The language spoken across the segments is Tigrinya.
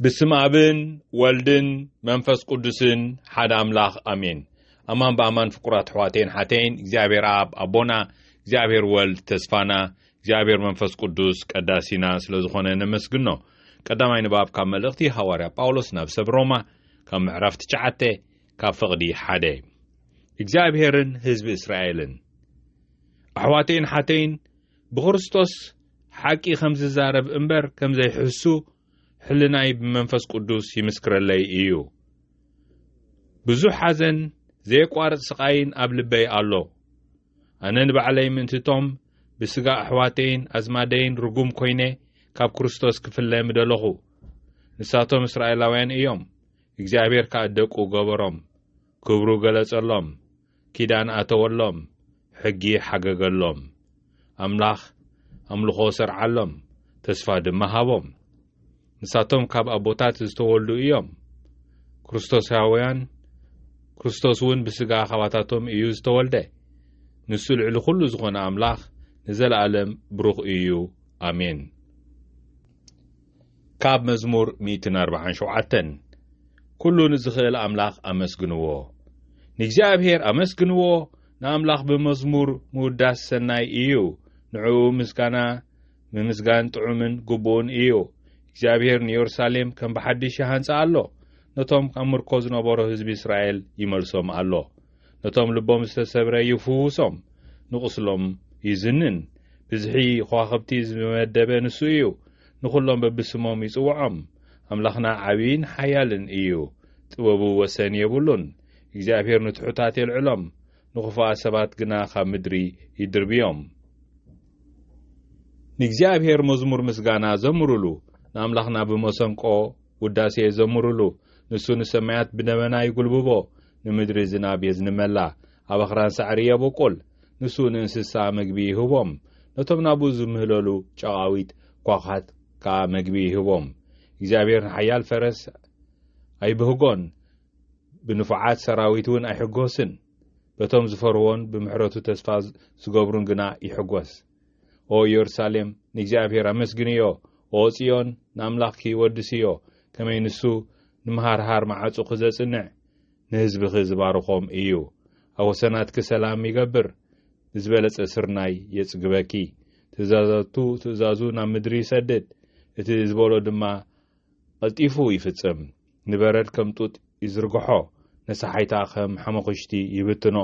بسم أبن والدن منفس قدسن حد أملاخ أمين أمان بأمان فقرات حواتين حتين እግዚአብሔር አብ አቦና እግዚአብሔር ወልድ ተስፋና እግዚአብሔር መንፈስ ቅዱስ ቀዳሲና ስለዝኾነ ነመስግኖ ቀዳማይ ንባብ ካብ መልእኽቲ ሐዋርያ ጳውሎስ ናብ ሰብ ሮማ ካብ ምዕራፍ 9 ካብ ፍቕዲ 1 እግዚአብሔርን ህዝቢ እስራኤልን ኣሕዋቴን ሓቴን ብክርስቶስ ሓቂ ከም ዝዛረብ እምበር ከም ዘይሕሱ ሕልናይ ብመንፈስ ቅዱስ ይምስክረለይ እዩ ብዙሕ ሓዘን ዘይቋርጽ ስቃይን ኣብ ልበይ ኣሎ ኣነ ንባዕለይ ምንትቶም ብስጋ ኣሕዋቴን ኣዝማደይን ርጉም ኮይነ ካብ ክርስቶስ ክፍለ ምደለኹ ንሳቶም እስራኤላውያን እዮም እግዚአብሔር ካደቁ ገበሮም ክብሩ ገለጸሎም ኪዳን ኣተወሎም ሕጊ ሓገገሎም ኣምላኽ ኣምልኾ ሰርዓሎም ተስፋ ድማ ሃቦም ንሳቶም ካብ ኣቦታት ዝተወልዱ እዮም ክርስቶሳውያን ክርስቶስ ውን ብስጋ ኻባታቶም እዩ ዝተወልደ ንሱ ልዕሊ ኩሉ ዝኾነ ኣምላኽ ንዘለዓለም ብሩኽ እዩ ኣሜን ካብ መዝሙር 147 ኩሉ ንዝኽእል ኣምላኽ ኣመስግንዎ ንእግዚአብሔር ኣመስግንዎ ንኣምላኽ ብመዝሙር ምውዳስ ሰናይ እዩ ንዕኡ ምስጋና ምምስጋን ጥዑምን ግቡእን እዩ እግዚአብሔር ንኢየሩሳሌም ከም በሓድሽ ይሃንጻ ኣሎ ነቶም ካብ ምርኮ ዝነበሩ ህዝቢ እስራኤል ይመልሶም ኣሎ ነቶም ልቦም ዝተሰብረ ይፍውሶም ንቁስሎም ይዝንን ብዝሒ ኸዋኽብቲ ዝመደበ ንሱ እዩ ንኹሎም በብስሞም ይጽውዖም ኣምላኽና ዓብይን ሓያልን እዩ ጥበቡ ወሰን የብሉን እግዚአብሔር ንትሑታት የልዕሎም ንኽፉኣት ሰባት ግና ካብ ምድሪ ይድርብዮም ንእግዚአብሔር መዝሙር ምስጋና ዘምሩሉ ንኣምላኽና ብመሰንቆ ውዳሴ ዘምሩሉ ንሱ ንሰማያት ብደመና ይጉልብቦ ንምድሪ ዝናብ የዝንመላ ኣብ ኣኽራን ሳዕሪ የበቁል ንሱ ንእንስሳ መግቢ ይህቦም ነቶም ናብኡ ዝምህለሉ ጨቓዊት ኳኻት ከዓ መግቢ ይህቦም እግዚአብሔር ንሓያል ፈረስ ኣይብህጎን ብንፉዓት ሰራዊት ውን ኣይሕጎስን በቶም ዝፈርዎን ብምሕረቱ ተስፋ ዝገብሩን ግና ይሕጎስ ኦ ኢየሩሳሌም ንእግዚአብሔር ኣመስግንዮ ኦ ጽዮን ንኣምላኽኪ ወድስዮ ከመይ ንሱ ንምሃርሃር ማዓፁ ክዘጽንዕ ንህዝቢ ዝባርኾም እዩ ኣብ ወሰናትኪ ሰላም ይገብር ዝበለጸ ስርናይ የጽግበኪ ትእዛዙ ናብ ምድሪ ይሰድድ እቲ ዝበሎ ድማ ቀልጢፉ ይፍጽም ንበረድ ከም ጡጥ ይዝርግሖ ነሳሓይታ ከም ሓመኽሽቲ ይብትኖ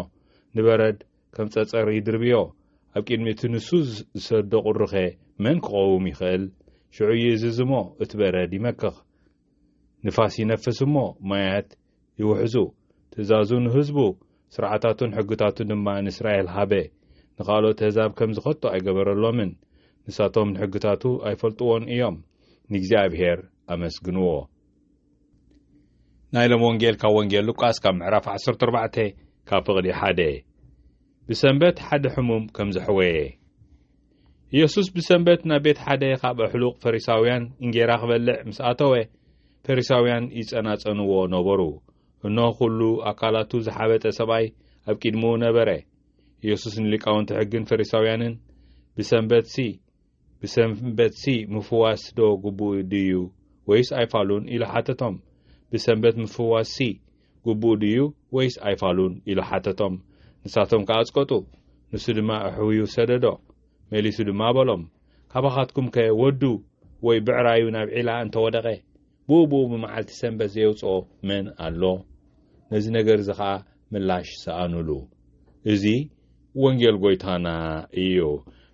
ንበረድ ከም ጸጸር ይድርብዮ ኣብ ቅድሚቱ ንሱ ዝሰደቑ ርኸ መን ክቐውም ይኽእል ሽዑይ ዝዝሞ እቲ በረድ ይመክኽ ንፋስ ይነፍስ እሞ ማያት ይውሕዙ ትእዛዙ ንህዝቡ ስርዓታቱን ሕግታቱን ድማ ንእስራኤል ሃበ ንኻልኦት ኣሕዛብ ከም ዝኸቶ ኣይገበረሎምን ንሳቶም ንሕግታቱ ኣይፈልጥዎን እዮም ንእግዚአብሔር ኣመስግንዎ ናይ ሎም ወንጌል ካብ ወንጌል ሉቃስ ካብ ምዕራፍ 14 ካብ ፍቕዲ 1 ብሰንበት ሓደ ሕሙም ከም ዘሕወየ ኢየሱስ ብሰንበት ናብ ቤት ሓደ ካብ ኣሕሉቕ ፈሪሳውያን እንጌራ ክበልዕ ምስ ኣተወ ፈሪሳውያን ይጸናጸንዎ ነበሩ እነሆ ኩሉ ኣካላቱ ዝሓበጠ ሰብኣይ ኣብ ቅድሚኡ ነበረ ኢየሱስ ንሊቃውንቲ ሕግን ፈሪሳውያንን ብሰንበትሲ ምፍዋስ ዶ ግቡእ ድዩ ወይስ ኣይፋሉን ኢሉ ሓተቶም ብሰንበት ምፍዋስሲ ግቡእ ድዩ ወይስ ኣይፋሉን ኢሉ ሓተቶም ንሳቶም ከኣጽቀጡ ንሱ ድማ ኣሕውዩ ሰደዶ መሊሱ ድማ በሎም ካባኻትኩም ከ ወዱ ወይ ብዕራዩ ናብ ዒላ እንተወደቐ ብኡብኡ ብመዓልቲ ሰንበት ዘየውፅኦ መን ኣሎ ነዚ ነገር እዚ ከዓ ምላሽ ሰኣኑሉ እዚ ወንጌል ጎይታና እዩ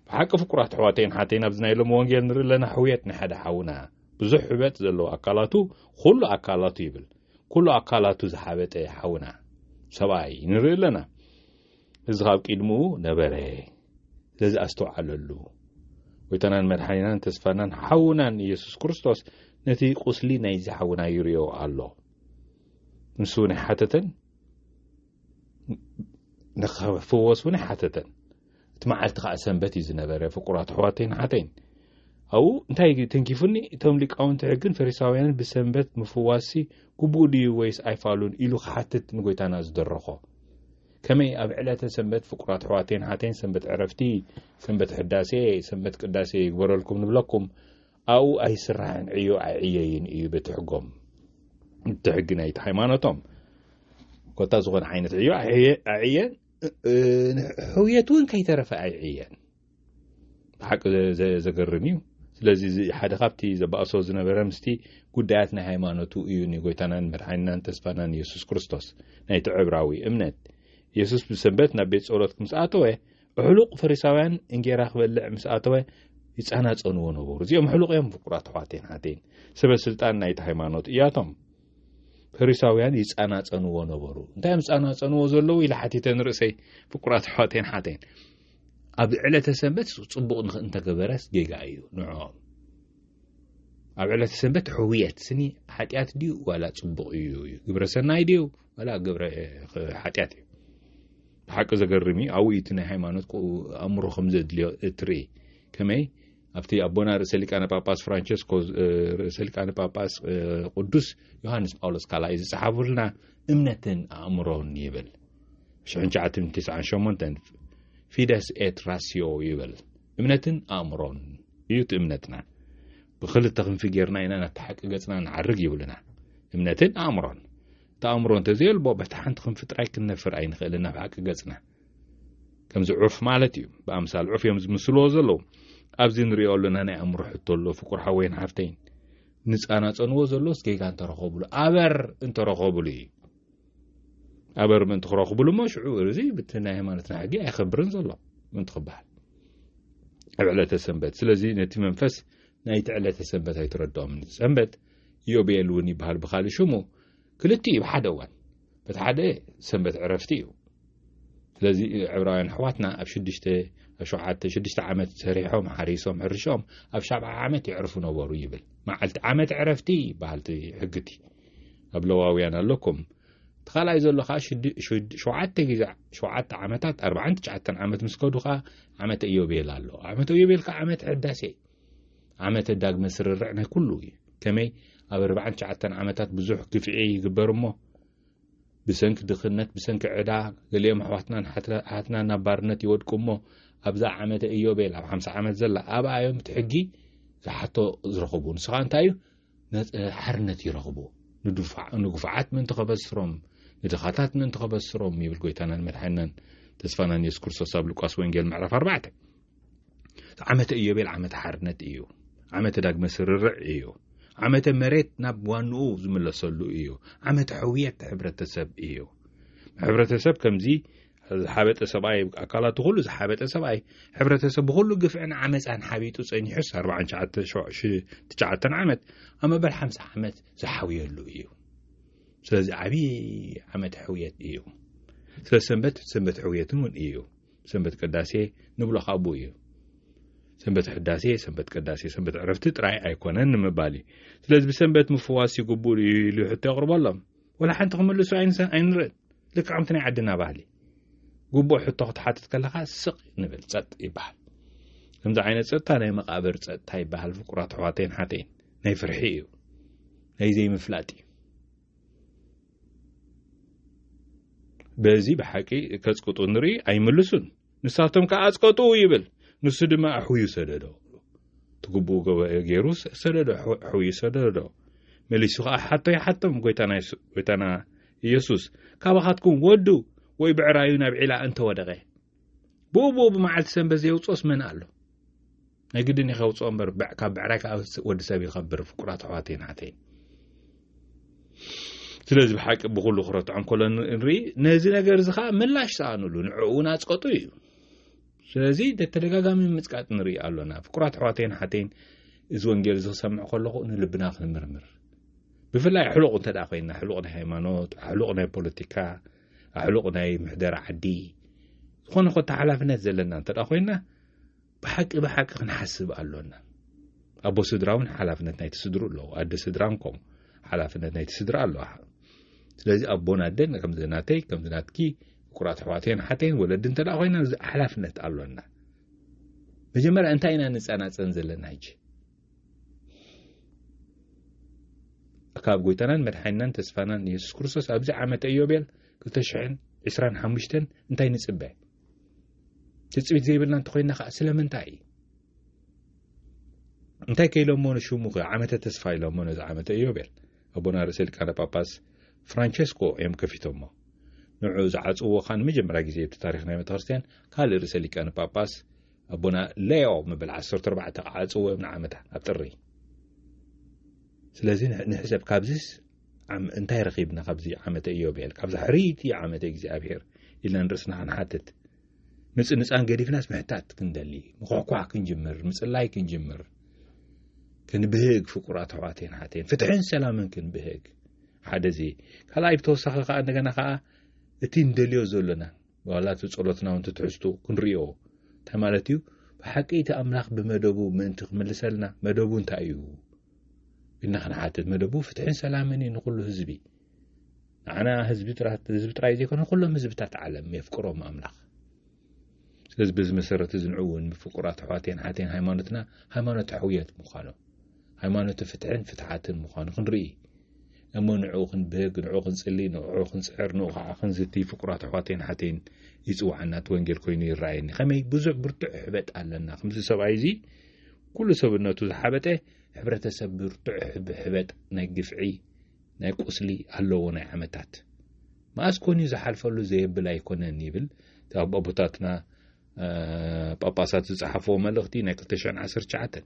ብሓቂ ፍቁራት ኣሕዋተይን ሓተይን ኣብዚ ናይ ሎም ወንጌል ንርኢ ኣለና ሕውየት ናይ ሓደ ሓውና ብዙሕ ሕበት ዘለዎ ኣካላቱ ኩሉ ኣካላቱ ይብል ኩሉ ኣካላቱ ዝሓበጠ ሓውና ሰብኣይ ንርኢ ኣለና እዚ ካብ ቅድሚኡ ነበረ ስለዚ ኣስተውዓለሉ ጎይታናን መድሓኒናን ተስፋናን ሓውናን ኢየሱስ ክርስቶስ ነቲ ቁስሊ ናይ ዝሓውና ይርዮ ኣሎ ንሱ ናይ ሓተተን ንኽፍወስ ውን ሓተተን እቲ መዓልቲ ከዓ ሰንበት እዩ ዝነበረ ፍቁራት ኣሕዋተይን ሓተይን ኣብኡ እንታይ ተንኪፉኒ እቶም ሊቃውንቲ ሕግን ፈሪሳውያንን ብሰንበት ምፍዋሲ ግቡእ ድዩ ወይስ ኣይፋሉን ኢሉ ክሓትት ንጎይታና ዝደረኾ ከመይ ኣብ ዕለተ ሰንበት ፍቁራት ኣሕዋተይን ሓተይን ሰንበት ዕረፍቲ ሰንበት ሕዳሴ ሰንበት ቅዳሴ ይግበረልኩም ንብለኩም أو أي سرعان عيو عيين إيو بتحقهم تحقنا يتحيمانتهم كنت أزغن عينة عيو عيين هويتون كي ترفع عيين حق زقرنيو ስለዚህ ሓደ ካብቲ ዘባእሶ ዝነበረ ምስቲ ጉዳያትና ሃይማኖቱ እዩ ንጎይታናን መድሓኒናን ተስፋናን ኢየሱስ ክርስቶስ ናይቲ ዕብራዊ እምነት ኢየሱስ ብሰንበት ናብ ቤት ጸሎት ክምስኣተወ ሕሉቕ ፈሪሳውያን እንጀራ ክበልዕ ምስኣተወ ይጻናጸንዎ ነበሩ እዚኦም ሕሉቕ እዮም ፍቁራት ኣሕዋቴን ሓቴን ሰበስልጣን ናይቲ ሃይማኖት እያቶም ፈሪሳውያን ይጻናጸንዎ ነበሩ እንታይ እዮም ይጻናጸንዎ ዘለዉ ኢላ ሓቲተን ርእሰይ ፍቁራት ኣሕዋቴን ሓቴን ኣብ ዕለተ ሰንበት ጽቡቕ እንተገበረስ ጌጋ እዩ ንዖም ኣብ ዕለተ ሰንበት ሕውየት ስኒ ሓጢኣት ድዩ ዋላ ጽቡቕ እዩ ግብረ ሰናይ ድዩ ዋላ ግብረ ሓጢኣት እዩ ብሓቂ ዘገርሚ ኣውኢት ናይ ሃይማኖት ኣእምሮ ከም ዘድልዮ እትርኢ ከመይ ኣብቲ ኣቦና ርእሰ ሊቃነ ጳጳስ ፍራንቸስኮ ርእሰ ሊቃነ ጳጳስ ቅዱስ ዮሃንስ ጳውሎስ ካልኣይ ዝፀሓፉልና እምነትን ኣእምሮን ይብል 1998 ፊደስ ኤት ራሲዮ ይብል እምነትን ኣእምሮን እዩ እምነትና ብኽልተ ክንፊ ጌርና ኢና ናብቲ ሓቂ ገጽና ንዓርግ ይብልና እምነትን ኣእምሮን ተኣምሮን ተዘይልቦ በቲ ሓንቲ ክንፊ ጥራይ ክንነፍር ኣይንኽእልና ብሓቂ ገጽና ከምዚ ዑፍ ማለት እዩ ብኣምሳል ዑፍ እዮም ዝምስልዎ ዘለዉ ኣብዚ ንሪኦ ኣለና ናይ ኣእምሮ ሕቶ ኣሎ ፍቁር ሓወይን ሓፍተይን ንጻናጸንዎ ዘሎስ ጌጋ እንተረኸቡሉ ኣበር እንተረኸቡሉ እዩ أبر من تخرج بلومش عورزي بتنا هيمانتنا حقي أخبرن زلا من تخبال على تسنبت سلزي نتي منفس نايت على تسنبت هاي تردوا من تسنبت يوبيلوني بحال بخالي شمو كلتي بحدوان بتحدى سنبت عرفتيو سلزي عبران حواتنا شدشت عمت سريحهم حريصهم حرشهم أبشعب عمت يعرفون وارو يبل معلت عمت عرفتي بحالتي حقتي أبلواويانا لكم تخيل عايز اقول لك شوعت عمتات 49 عمت مسكودخا عمت ايوبيل الله عمت ايوبيل كعمت عداسي عمت الداق مسر الرعنا كله كمي اب 49 عمتات بزح كفعي يقبرمو بسنك دخنت بسنك عدا قاليهم حواتنا نبارنت يودكمو ابزع عمت ايوبيل اب 5 عمت زلا ابا يوم تحقي حتى زرخبون سخان تايو حرنت يرغبو ندفعات من تقبسرهم ندخاتات من تقبسرهم يبل قويتانا المدحنان تسفانا يسوع كرسوس اب لوقاس وانجيل معرف 4 عمت ايوبيل عمت حرنت ايو عمت داق مسر الرع ايو عمت مريت ناب وانو زملسلو ايو عمت حويت حبرتسب ايو حبرتسب كمزي حابت سباي اكلات كله حابت سباي حبرتسب كله قفعنا عمت عن حبيتو صنيحس 49 عمت اما بال 5 عمت زحويلو ايو سلازي عبي عمت حويت ايو سنبت حويتون ايو سنبت قداسي نبلو خابو ايو سنبت حداسي سنبت قداسي سنبت عرفت تراي ايكونن مبالي سلازي بسنبت مفواسي قبول لي حتى يقرب الله ولا حنتهم لسو عين رد لك عمتني عدنا بالي قبو حتى تحاتت كلها سق نبل صد يبحال كمز عينت صد تانا مقابر صد تاي بحال فقرات حواتين حاتين ناي فرحيو ناي زي مفلاتي بزي بحكي كاسقطو نري ايملسون نساتم كاسقطو يبل نس دما حوي سددو تقبو غيروس سددو حوي سددو مليسو حتى قويتانا يسوس كابخاتكم ودو وي بعرايونا بعلا انت ودغه بوبو بمعلت سنبز يوصوس من قالو نقدني خوصو امبر كاب بعراك ود سب يخبر فقرات حواتين حتين سلازم حق بقول خرط عن كل نري نزي ነገር ዝኻ ምላሽ ሳኑሉ ንዑና ጽቆጡ እዩ ስለዚ ተተደጋጋሚ ምጽቃት ንሪ ኣለና ፍቁራት ሕዋቴን ሓቴን እዚ ወንጌል ዝሰምዕ ከለኹ ንልብና ክንምርምር ብፍላይ ሕሉቕ እንተዳ ኮይና ሕሉቕ ናይ ሃይማኖት ሕሉቕ ናይ ፖለቲካ ሕሉቕ ናይ ምሕደራ ዓዲ ዝኾነ ኮታ ሓላፍነት ዘለና እንተዳ ኮይና ብሓቂ ክንሓስብ ኣለና ኣቦ ስድራውን ሓላፍነት ናይ ተስድሩ ኣለዎ ኣደ ስድራንኮም ሓላፍነት ናይ ተስድራ ኣለዎ ስለዚህ አቦና ደን ከምዝናተይ ከምዝናትኪ ፍቁራት ሕዋቴን ሓቴን ወለድ እንተዳ ኮይና ሓላፍነት ኣለና መጀመርያ እንታይና ንጻናጽን ዘለና ይጂ ካብ ጎይታናን መድሓኒናን ተስፋናን ኢየሱስ ክርስቶስ ኣብዚ ዓመተ ኢዮቤል 2025 እንታይ ንጽበ ትጽቢት ዘይብልና እንተኮይና ስለምንታይ انتي كيلومون شومو عامته تسفاي لومون ز عامته يوبل ابونا رسل كان باباس فرانشيسكو يم كفيتومو نوعو زعصو خان مجمرا غزي بتاريخنا متارستين قال رسل كان باباس ابونا ليو مبل 14 عصو من عامته ابطري ስለዚህ ንሕሰብ ካብዚስ እንታይ ረኺብና ካብዚ ዓመተ ኢዮቤል ካብዚ ሕሪቲ ዓመተ እግዚአብሔር ኢልና ንርስና ንሓትት ንጽንጻን ገዲፍናስ ምሕታት ክንደሊ ምኾኳ ክንጅምር ምጽላይ ክንጅምር ክንብህግ ፍቁራት ሕዋቴን ሓቴን ፍትሕን ሰላምን ክንብህግ ሓደዚ ካልኣይ ብተወሳኺ ከዓ እንደገና ከዓ እቲ እንደልዮ ዘለና ዋላቱ ጸሎትና ወንት ትሕዝቱ ክንሪኦ እንታይ ማለት እዩ ብሓቂ እቲ ኣምላኽ ብመደቡ ምእንቲ ክምልሰልና መደቡ እንታይ እዩ إن خنا حاتد مدبو فتحين سلامني نقول له هزبي أنا هزبي ترى يكون نقول له هزبي تتعلم يفكروا ما أملاخ هزب مسرة زنعون بفقرات حواتين حاتين هيمانتنا هيمانة حوية مخانو هيمانة فتحين فتحات مخانو خنري أما نعوخن بيق نعوخن سلي نعوخن سعر نعوخن زتي فقرات حواتين حاتين يسوع عنا توينجر كويني الرأيني خمي بزع برتع حبت على خمسة سبعيزي كل سبب تزحبته حبرة سبر تعب حبت نقفعي نقصلي هلو ونعمتات ما أسكوني زحال فلو زي بلا يكون النيبل تاب أبوتاتنا باباسات زحفو ملغتي نقلتشان عسر شعاتن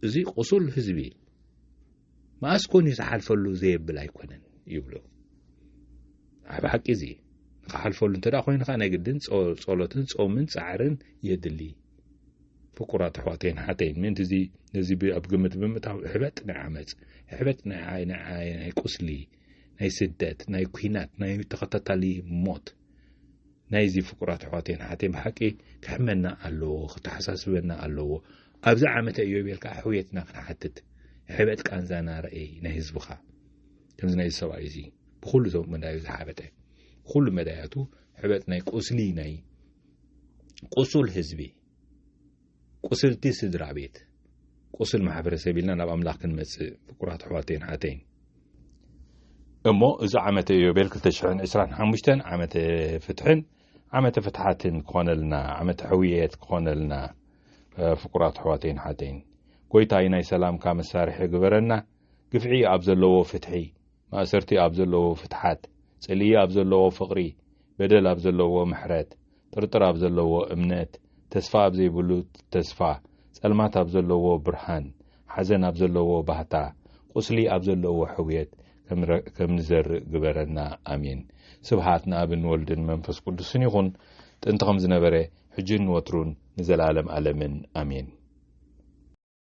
إزي قصول هزبي ما أسكوني زحال فلو زي بلا يكون يبلو بحق إزي نقحال فلو انتدا خوين خانا قدن صولتن صومن سعرن يدلي فقرات حواتين حاتين من نزي بأبقمت بمتاو حبت نعمت حبت ناي قسلي ناي سدات ناي كوينات ناي تخططالي موت ناي زي فقرات حواتين حاتين بحكي كحملنا قالو تحساس بنا قالو أبزع عمت أيوبيل كحويتنا حتت حبت كان زانا رأي ناي زبخا كم ناي سوايزي بكل زوم من دايو زحابته كل مداياتو حبت ناي قسلي ناي قسل حزبي قسلتي سدرا بيت قسل محبر سبيلنا نبقى أملاك نمس فقرات حواتين حاتين أمو إذا عمت يوبيل كتشحن إسران حمشتن عمت فتحن عمت فتحاتين كون لنا عمت حويات كون لنا فقرات حواتين حاتين قويتاينا سلام كام السارح يقبرنا قفعي أبزلو فتحي ما أسرتي أبزلو فتحات سلية أبزلو فقري بدل أبزلو محرات ترتر أبزلو أمنات تسفى أبزي بلو تسفى سلمات أبزلو برهان حزن أبزلو بهتا قسلي أبزلو حويت كم نزر قبرنا آمين سبحاتنا ابن ولدن منفس قدسن يخون تنتخم زنبري حجن وطرون نزل عالم آمين